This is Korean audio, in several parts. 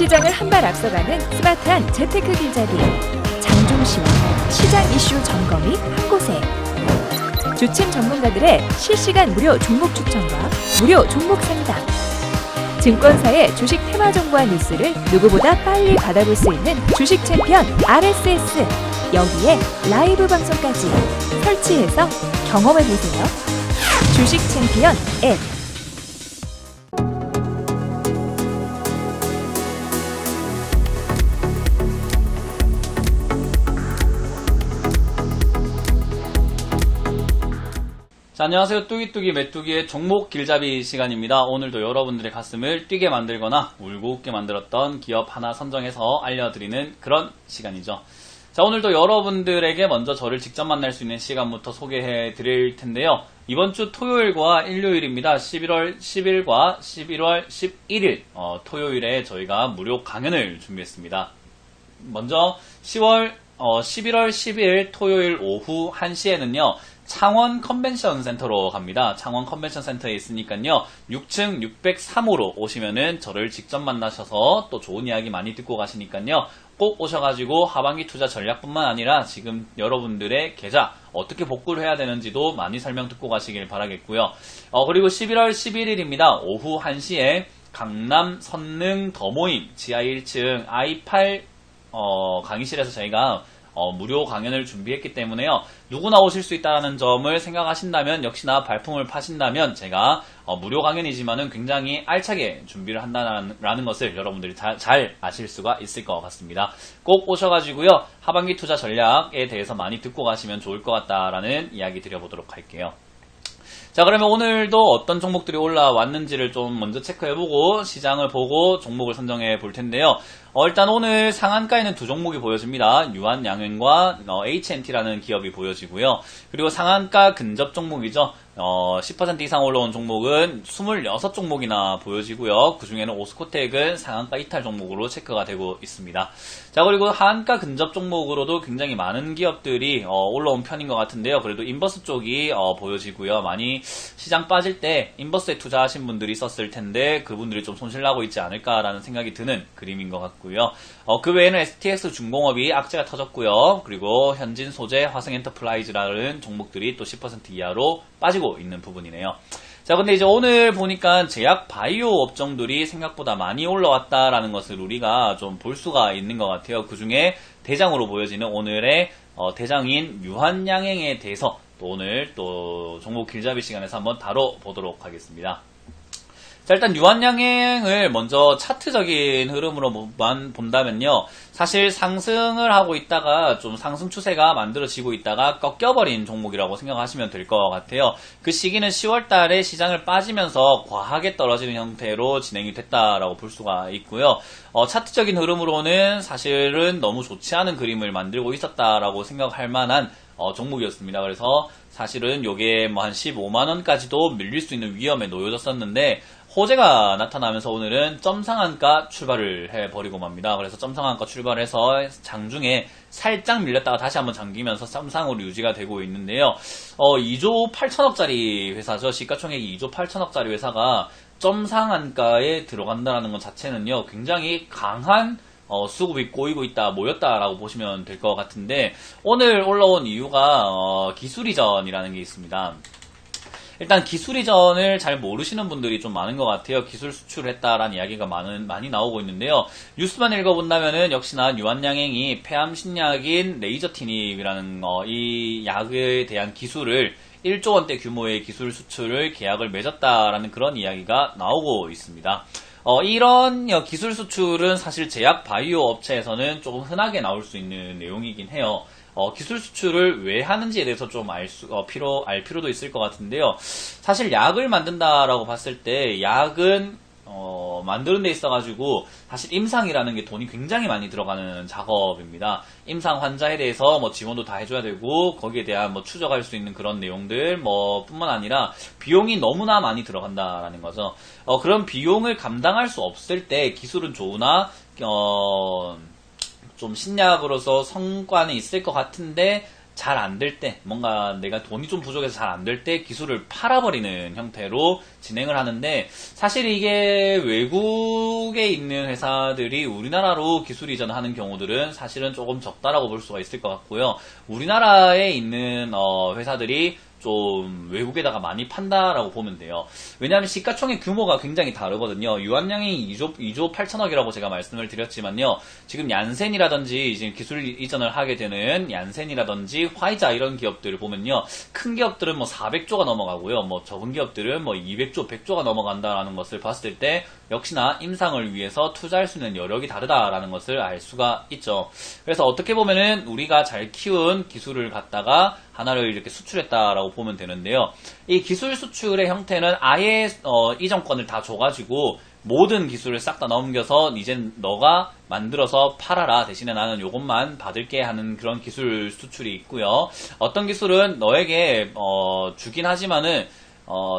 시장을 한 발 앞서가는 스마트한 재테크 길잡이 장종시와 시장 이슈 점검이 한 곳에 주침 전문가들의 실시간 무료 종목 추천과 무료 종목 상담 증권사의 주식 테마 정보와 뉴스를 누구보다 빨리 받아볼 수 있는 주식 챔피언 RSS 여기에 라이브 방송까지 설치해서 경험해보세요. 주식 챔피언 앱 자, 안녕하세요. 뚜기뚜기 메뚜기의 종목 길잡이 시간입니다. 오늘도 여러분들의 가슴을 뛰게 만들거나 울고 웃게 만들었던 기업 하나 선정해서 알려드리는 그런 시간이죠. 자, 오늘도 여러분들에게 먼저 저를 직접 만날 수 있는 시간부터 소개해 드릴 텐데요. 이번 주 토요일과 일요일입니다. 11월 10일과 11월 11일 토요일에 저희가 무료 강연을 준비했습니다. 먼저 11월 10일 토요일 오후 1시에는요. 창원 컨벤션 센터로 갑니다. 창원 컨벤션 센터에 있으니까요. 6층 603호로 오시면은 저를 직접 만나셔서 또 좋은 이야기 많이 듣고 가시니까요. 꼭 오셔가지고 하반기 투자 전략뿐만 아니라 지금 여러분들의 계좌 어떻게 복구를 해야 되는지도 많이 설명 듣고 가시길 바라겠고요. 그리고 11월 11일입니다. 오후 1시에 강남 선능 더모임 지하 1층 I8 강의실에서 저희가 무료 강연을 준비했기 때문에요. 누구나 오실 수 있다는 점을 생각하신다면 역시나 발품을 파신다면 제가 무료 강연이지만은 굉장히 알차게 준비를 한다는 것을 여러분들이 잘 아실 수가 있을 것 같습니다. 꼭 오셔가지고요. 하반기 투자 전략에 대해서 많이 듣고 가시면 좋을 것 같다라는 이야기 드려보도록 할게요. 자, 그러면 오늘도 어떤 종목들이 올라왔는지를 좀 먼저 체크해보고 시장을 보고 종목을 선정해 볼 텐데요. 일단 오늘 상한가에는 두 종목이 보여집니다. 유한양행과 HNT라는 기업이 보여지고요. 그리고 상한가 근접 종목이죠. 10% 이상 올라온 종목은 26종목이나 보여지고요. 그 중에는 오스코텍은 상한가 이탈 종목으로 체크가 되고 있습니다. 자, 그리고 하한가 근접 종목으로도 굉장히 많은 기업들이 올라온 편인 것 같은데요. 그래도 인버스 쪽이 보여지고요. 많이 시장 빠질 때 인버스에 투자하신 분들이 있었을 텐데 그분들이 좀 손실나고 있지 않을까라는 생각이 드는 그림인 것 같고요. 그 외에는 STX 중공업이 악재가 터졌고요. 그리고 현진소재, 화성엔터프라이즈라는 종목들이 또 10% 이하로 빠지고 있는 부분이네요. 자, 근데 이제 오늘 보니까 제약 바이오 업종들이 생각보다 많이 올라왔다라는 것을 우리가 좀 볼 수가 있는 것 같아요. 그 중에 대장으로 보여지는 오늘의 대장인 유한양행에 대해서 또 오늘 또 종목 길잡이 시간에서 한번 다뤄보도록 하겠습니다. 자, 일단 유한양행을 먼저 차트적인 흐름으로만 본다면요. 사실 상승을 하고 있다가 좀 상승 추세가 만들어지고 있다가 꺾여버린 종목이라고 생각하시면 될 것 같아요. 그 시기는 10월달에 시장을 빠지면서 과하게 떨어지는 형태로 진행이 됐다라고 볼 수가 있고요. 차트적인 흐름으로는 사실은 너무 좋지 않은 그림을 만들고 있었다라고 생각할 만한 종목이었습니다. 그래서 사실은 요게 뭐 한 15만원까지도 밀릴 수 있는 위험에 놓여졌었는데 호재가 나타나면서 오늘은 점상한가 출발을 해버리고 맙니다. 그래서 점상한가 출발해서 장중에 살짝 밀렸다가 다시 한번 잠기면서 점상으로 유지가 되고 있는데요. 2조 8천억짜리 회사죠. 시가총액이 2조 8천억짜리 회사가 점상한가에 들어간다는 것 자체는요. 굉장히 강한 수급이 꼬이고 있다, 모였다라고 보시면 될 것 같은데 오늘 올라온 이유가 기술이전이라는 게 있습니다. 일단 기술이전을 잘 모르시는 분들이 좀 많은 것 같아요. 기술 수출을 했다라는 이야기가 많이 나오고 있는데요. 뉴스만 읽어본다면은 역시나 유한양행이 폐암 신약인 레이저티닙이라는 이 약에 대한 기술을 1조 원대 규모의 기술 수출을 계약을 맺었다라는 그런 이야기가 나오고 있습니다. 이런 기술 수출은 사실 제약 바이오 업체에서는 조금 흔하게 나올 수 있는 내용이긴 해요. 기술 수출을 왜 하는지에 대해서 좀 알 필요도 있을 것 같은데요. 사실 약을 만든다라고 봤을 때 약은 만드는 데 있어가지고 사실 임상이라는 게 돈이 굉장히 많이 들어가는 작업입니다. 임상 환자에 대해서 뭐 지원도 다 해줘야 되고 거기에 대한 뭐 추적할 수 있는 그런 내용들 뿐만 아니라 비용이 너무나 많이 들어간다라는 거죠. 그런 비용을 감당할 수 없을 때 기술은 좋으나 좀 신약으로서 성과는 있을 것 같은데 잘 안 될 때, 뭔가 내가 돈이 좀 부족해서 잘 안 될 때 기술을 팔아버리는 형태로 진행을 하는데, 사실 이게 외국에 있는 회사들이 우리나라로 기술 이전하는 경우들은 사실은 조금 적다라고 볼 수가 있을 것 같고요. 우리나라에 있는 회사들이 좀 외국에다가 많이 판다라고 보면 돼요. 왜냐하면 시가총액 규모가 굉장히 다르거든요. 유한양이 2조 8천억이라고 제가 말씀을 드렸지만요. 지금 얀센이라든지 지금 기술 이전을 하게 되는 얀센이라든지 화이자 이런 기업들을 보면요. 큰 기업들은 뭐 400조가 넘어가고요. 뭐 적은 기업들은 뭐 200조, 100조가 넘어간다라는 것을 봤을 때 역시나 임상을 위해서 투자할 수 있는 여력이 다르다라는 것을 알 수가 있죠. 그래서 어떻게 보면은 우리가 잘 키운 기술을 갖다가 하나를 이렇게 수출했다라고 보면 되는데요. 이 기술 수출의 형태는 아예 이전권을 다 줘가지고 모든 기술을 싹 다 넘겨서 이제 너가 만들어서 팔아라. 대신에 나는 요것만 받을게 하는 그런 기술 수출이 있고요. 어떤 기술은 너에게 주긴 하지만은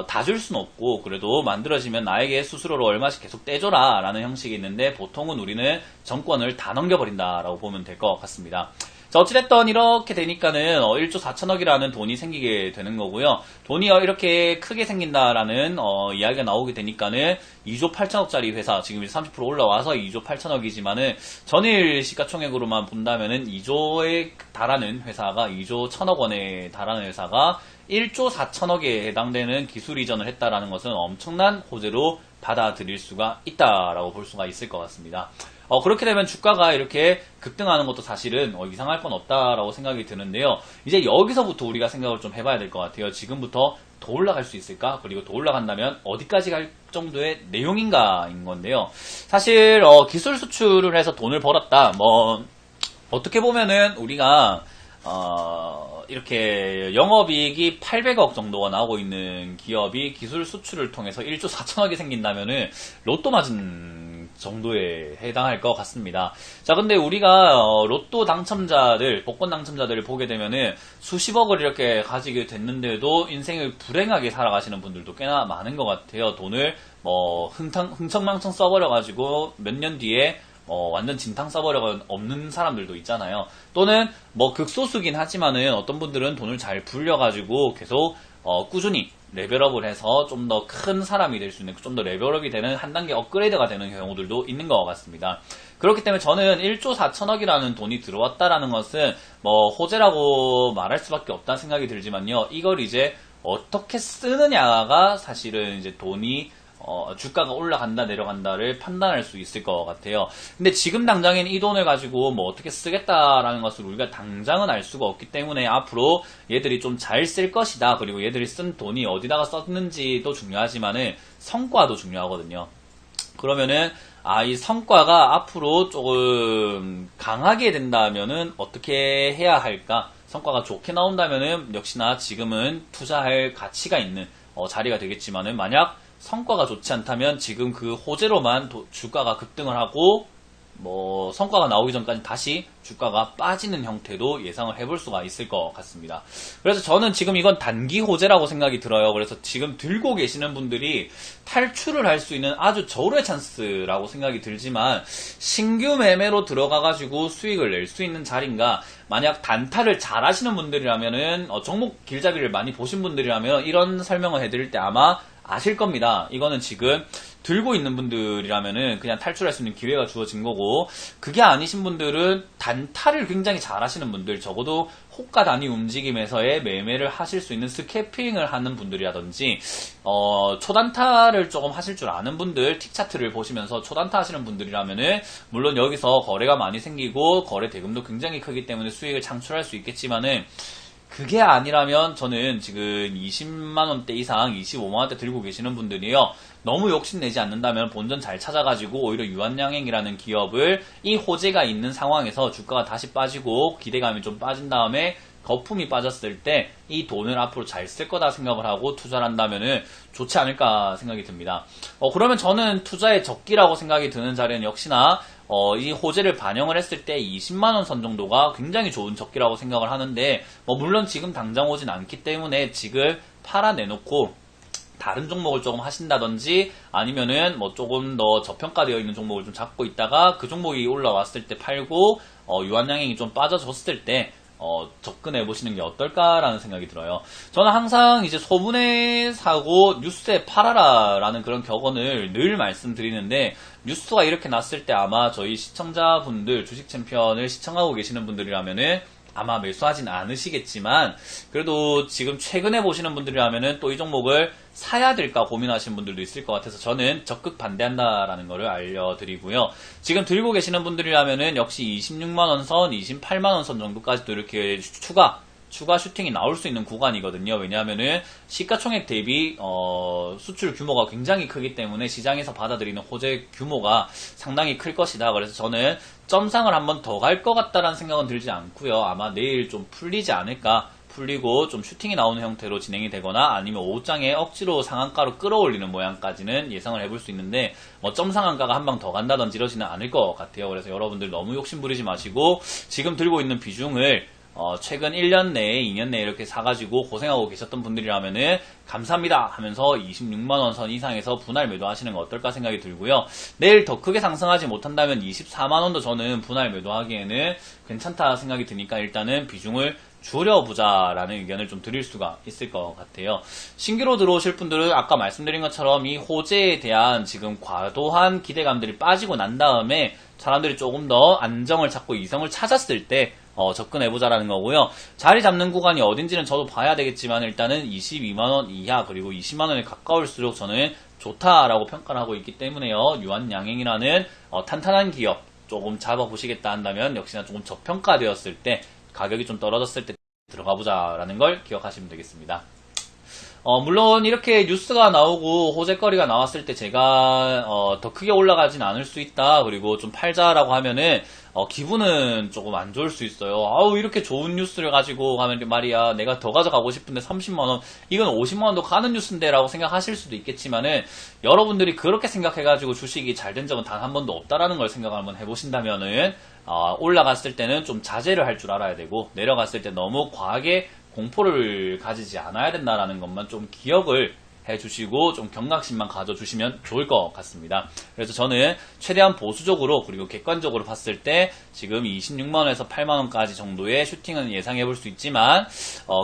다 줄 수는 없고 그래도 만들어지면 나에게 수수료로 얼마씩 계속 떼줘라 라는 형식이 있는데 보통은 우리는 정권을 다 넘겨버린다라고 보면 될 것 같습니다. 자, 어찌됐든 이렇게 되니까는 1조 4천억이라는 돈이 생기게 되는 거고요. 돈이 이렇게 크게 생긴다라는 이야기가 나오게 되니까는 2조 8천억짜리 회사, 지금 30% 올라와서 2조 8천억이지만은 전일 시가총액으로만 본다면은 2조에 달하는 회사가 2조 1천억 원에 달하는 회사가 1조 4천억에 해당되는 기술 이전을 했다라는 것은 엄청난 호재로 받아들일 수가 있다라고 볼 수가 있을 것 같습니다. 그렇게 되면 주가가 이렇게 급등하는 것도 사실은 이상할 건 없다라고 생각이 드는데요. 이제 여기서부터 우리가 생각을 좀 해봐야 될 것 같아요. 지금부터 더 올라갈 수 있을까? 그리고 더 올라간다면 어디까지 갈 정도의 내용인가인 건데요. 사실 기술 수출을 해서 돈을 벌었다. 뭐 어떻게 보면은 우리가 이렇게 영업이익이 800억 정도가 나오고 있는 기업이 기술 수출을 통해서 1조 4천억이 생긴다면은 로또 맞은 정도에 해당할 것 같습니다. 자, 근데 우리가 로또 당첨자들, 복권 당첨자들을 보게 되면은 수십억을 이렇게 가지게 됐는데도 인생을 불행하게 살아가시는 분들도 꽤나 많은 것 같아요. 돈을 뭐 흥청망청 써버려가지고 몇 년 뒤에 완전 진탕 써버려가 없는 사람들도 있잖아요. 또는 뭐 극소수긴 하지만은 어떤 분들은 돈을 잘 불려가지고 계속 꾸준히 레벨업을 해서 좀 더 큰 사람이 될 수 있는, 좀 더 레벨업이 되는 한 단계 업그레이드가 되는 경우들도 있는 것 같습니다. 그렇기 때문에 저는 1조 4천억이라는 돈이 들어왔다라는 것은 뭐 호재라고 말할 수밖에 없다는 생각이 들지만요. 이걸 이제 어떻게 쓰느냐가 사실은 이제 돈이 주가가 올라간다 내려간다를 판단할 수 있을 것 같아요. 근데 지금 당장엔 이 돈을 가지고 뭐 어떻게 쓰겠다라는 것을 우리가 당장은 알 수가 없기 때문에 앞으로 얘들이 좀 잘 쓸 것이다. 그리고 얘들이 쓴 돈이 어디다가 썼는지도 중요하지만은 성과도 중요하거든요. 그러면은 이 성과가 앞으로 조금 강하게 된다면은 어떻게 해야 할까? 성과가 좋게 나온다면은 역시나 지금은 투자할 가치가 있는 자리가 되겠지만은 만약 성과가 좋지 않다면 지금 그 호재로만 주가가 급등을 하고 뭐 성과가 나오기 전까지 다시 주가가 빠지는 형태도 예상을 해볼 수가 있을 것 같습니다. 그래서 저는 지금 이건 단기 호재라고 생각이 들어요. 그래서 지금 들고 계시는 분들이 탈출을 할 수 있는 아주 절호의 찬스라고 생각이 들지만 신규 매매로 들어가가지고 수익을 낼 수 있는 자리인가, 만약 단타를 잘 하시는 분들이라면은 종목 길잡이를 많이 보신 분들이라면 이런 설명을 해드릴 때 아마 아실 겁니다. 이거는 지금 들고 있는 분들이라면은 그냥 탈출할 수 있는 기회가 주어진 거고, 그게 아니신 분들은 단타를 굉장히 잘 하시는 분들, 적어도 호가 단위 움직임에서의 매매를 하실 수 있는 스캐핑을 하는 분들이라든지 초단타를 조금 하실 줄 아는 분들, 틱 차트를 보시면서 초단타 하시는 분들이라면은 물론 여기서 거래가 많이 생기고 거래 대금도 굉장히 크기 때문에 수익을 창출할 수 있겠지만은 그게 아니라면 저는 지금 20만원대 이상 25만원대 들고 계시는 분들이요, 너무 욕심내지 않는다면 본전 잘 찾아가지고 오히려 유한양행이라는 기업을 이 호재가 있는 상황에서 주가가 다시 빠지고 기대감이 좀 빠진 다음에 거품이 빠졌을 때 이 돈을 앞으로 잘 쓸 거다 생각을 하고 투자를 한다면은 좋지 않을까 생각이 듭니다. 그러면 저는 투자의 적기라고 생각이 드는 자리는 역시나 이 호재를 반영을 했을 때 20만원 선 정도가 굉장히 좋은 적기라고 생각을 하는데, 물론 지금 당장 오진 않기 때문에 지금 팔아내놓고 다른 종목을 조금 하신다든지 아니면은 조금 더 저평가되어 있는 종목을 좀 잡고 있다가 그 종목이 올라왔을 때 팔고 유한양행이 좀 빠져줬을 때 접근해 보시는 게 어떨까라는 생각이 들어요. 저는 항상 이제 소문에 사고 뉴스에 팔아라라는 그런 격언을 늘 말씀드리는데, 뉴스가 이렇게 났을 때 아마 저희 시청자분들, 주식 챔피언을 시청하고 계시는 분들이라면은 아마 매수하진 않으시겠지만, 그래도 지금 최근에 보시는 분들이라면은 또 이 종목을 사야 될까 고민하시는 분들도 있을 것 같아서 저는 적극 반대한다라는 거를 알려드리고요. 지금 들고 계시는 분들이라면은 역시 26만원 선, 28만원 선 정도까지도 이렇게 추가 슈팅이 나올 수 있는 구간이거든요. 왜냐하면은 시가총액 대비 수출 규모가 굉장히 크기 때문에 시장에서 받아들이는 호재 규모가 상당히 클 것이다. 그래서 저는 점상을 한번 더 갈 것 같다라는 생각은 들지 않고요. 아마 내일 좀 풀리지 않을까. 풀리고 좀 슈팅이 나오는 형태로 진행이 되거나 아니면 오후장에 억지로 상한가로 끌어올리는 모양까지는 예상을 해볼 수 있는데, 점 상한가가 한 방 더 간다든지 이러지는 않을 것 같아요. 그래서 여러분들 너무 욕심 부리지 마시고 지금 들고 있는 비중을 최근 1년 내에 2년 내에 이렇게 사가지고 고생하고 계셨던 분들이라면은 감사합니다 하면서 26만원 선 이상에서 분할 매도하시는 거 어떨까 생각이 들고요. 내일 더 크게 상승하지 못한다면 24만원도 저는 분할 매도하기에는 괜찮다 생각이 드니까 일단은 비중을 줄여보자라는 의견을 좀 드릴 수가 있을 것 같아요. 신규로 들어오실 분들은 아까 말씀드린 것처럼 이 호재에 대한 지금 과도한 기대감들이 빠지고 난 다음에 사람들이 조금 더 안정을 찾고 이성을 찾았을 때 접근해보자라는 거고요. 자리 잡는 구간이 어딘지는 저도 봐야 되겠지만 일단은 22만원 이하 그리고 20만원에 가까울수록 저는 좋다라고 평가를 하고 있기 때문에요. 유한양행이라는 탄탄한 기업 조금 잡아보시겠다 한다면 역시나 조금 저평가되었을 때 가격이 좀 떨어졌을 때 들어가 보자라는 걸 기억하시면 되겠습니다. 물론 이렇게 뉴스가 나오고 호재거리가 나왔을 때 제가 더 크게 올라가진 않을 수 있다, 그리고 좀 팔자라고 하면은 기분은 조금 안 좋을 수 있어요. 아우, 이렇게 좋은 뉴스를 가지고 가면 말이야 내가 더 가져가고 싶은데 30만원 이건 50만원도 가는 뉴스인데 라고 생각하실 수도 있겠지만은, 여러분들이 그렇게 생각해가지고 주식이 잘 된 적은 단 한 번도 없다라는 걸 생각을 한번 해보신다면은 올라갔을 때는 좀 자제를 할 줄 알아야 되고, 내려갔을 때 너무 과하게 공포를 가지지 않아야 된다라는 것만 좀 기억을 해주시고 좀 경각심만 가져주시면 좋을 것 같습니다. 그래서 저는 최대한 보수적으로 그리고 객관적으로 봤을 때 지금 26만원에서 8만원까지 정도의 슈팅은 예상해 볼 수 있지만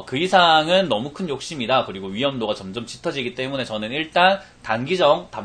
그 이상은 너무 큰 욕심이다, 그리고 위험도가 점점 짙어지기 때문에 저는 일단 단발적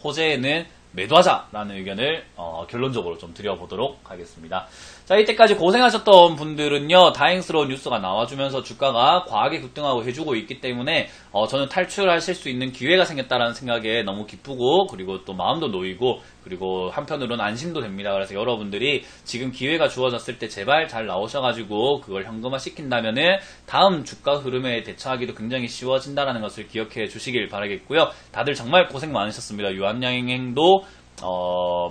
호재에는 매도하자라는 의견을 결론적으로 좀 드려보도록 하겠습니다. 자, 이때까지 고생하셨던 분들은요, 다행스러운 뉴스가 나와주면서 주가가 과하게 급등하고 해주고 있기 때문에 저는 탈출하실 수 있는 기회가 생겼다라는 생각에 너무 기쁘고, 그리고 또 마음도 놓이고, 그리고 한편으로는 안심도 됩니다. 그래서 여러분들이 지금 기회가 주어졌을 때 제발 잘 나오셔가지고 그걸 현금화 시킨다면은 다음 주가 흐름에 대처하기도 굉장히 쉬워진다는 것을 기억해 주시길 바라겠고요. 다들 정말 고생 많으셨습니다. 유한양행도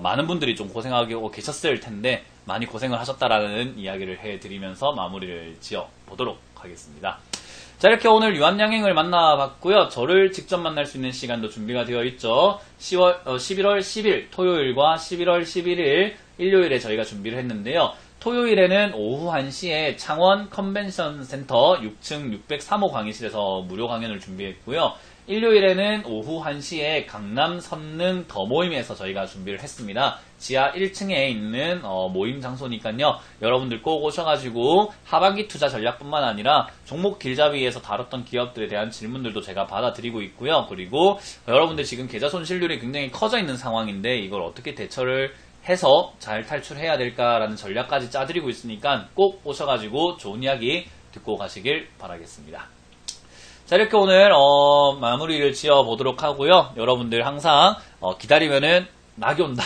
많은 분들이 좀 고생하고 계셨을 텐데 많이 고생을 하셨다라는 이야기를 해드리면서 마무리를 지어 보도록 하겠습니다. 자, 이렇게 오늘 유한양행을 만나봤고요. 저를 직접 만날 수 있는 시간도 준비가 되어 있죠. 11월 10일 토요일과 11월 11일 일요일에 저희가 준비를 했는데요. 토요일에는 오후 1시에 창원 컨벤션 센터 6층 603호 강의실에서 무료 강연을 준비했고요. 일요일에는 오후 1시에 강남 선능 더 모임에서 저희가 준비를 했습니다. 지하 1층에 있는 모임 장소니까요. 여러분들 꼭 오셔가지고 하반기 투자 전략뿐만 아니라 종목 길잡이에서 다뤘던 기업들에 대한 질문들도 제가 받아드리고 있고요. 그리고 여러분들 지금 계좌 손실률이 굉장히 커져 있는 상황인데 이걸 어떻게 대처를 해서 잘 탈출해야 될까라는 전략까지 짜드리고 있으니까 꼭 오셔가지고 좋은 이야기 듣고 가시길 바라겠습니다. 자, 이렇게 오늘 마무리를 지어 보도록 하고요. 여러분들 항상 기다리면은 낙이 온다,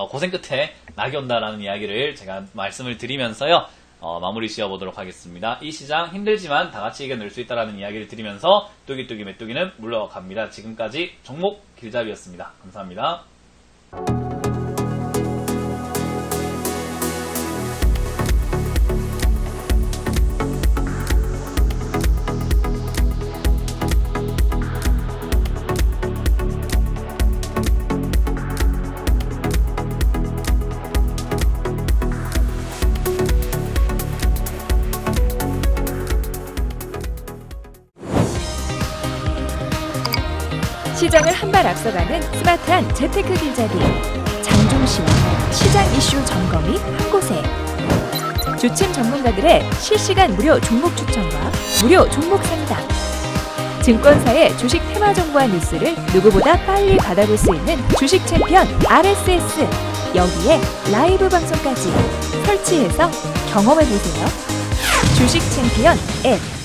고생 끝에 낙이 온다라는 이야기를 제가 말씀을 드리면서요, 마무리 지어 보도록 하겠습니다. 이 시장 힘들지만 다 같이 이겨낼 수 있다라는 이야기를 드리면서 뚜기뚜기 메뚜기는 물러갑니다. 지금까지 종목 길잡이였습니다. 감사합니다. 시장을 한 발 앞서가는 스마트한 재테크 길잡이 장종시와 시장 이슈 점검이 한 곳에 주침 전문가들의 실시간 무료 종목 추천과 무료 종목 상담. 증권사의 주식 테마 정보와 뉴스를 누구보다 빨리 받아볼 수 있는 주식 챔피언 RSS. 여기에 라이브 방송까지 설치해서 경험해보세요. 주식 챔피언 앱.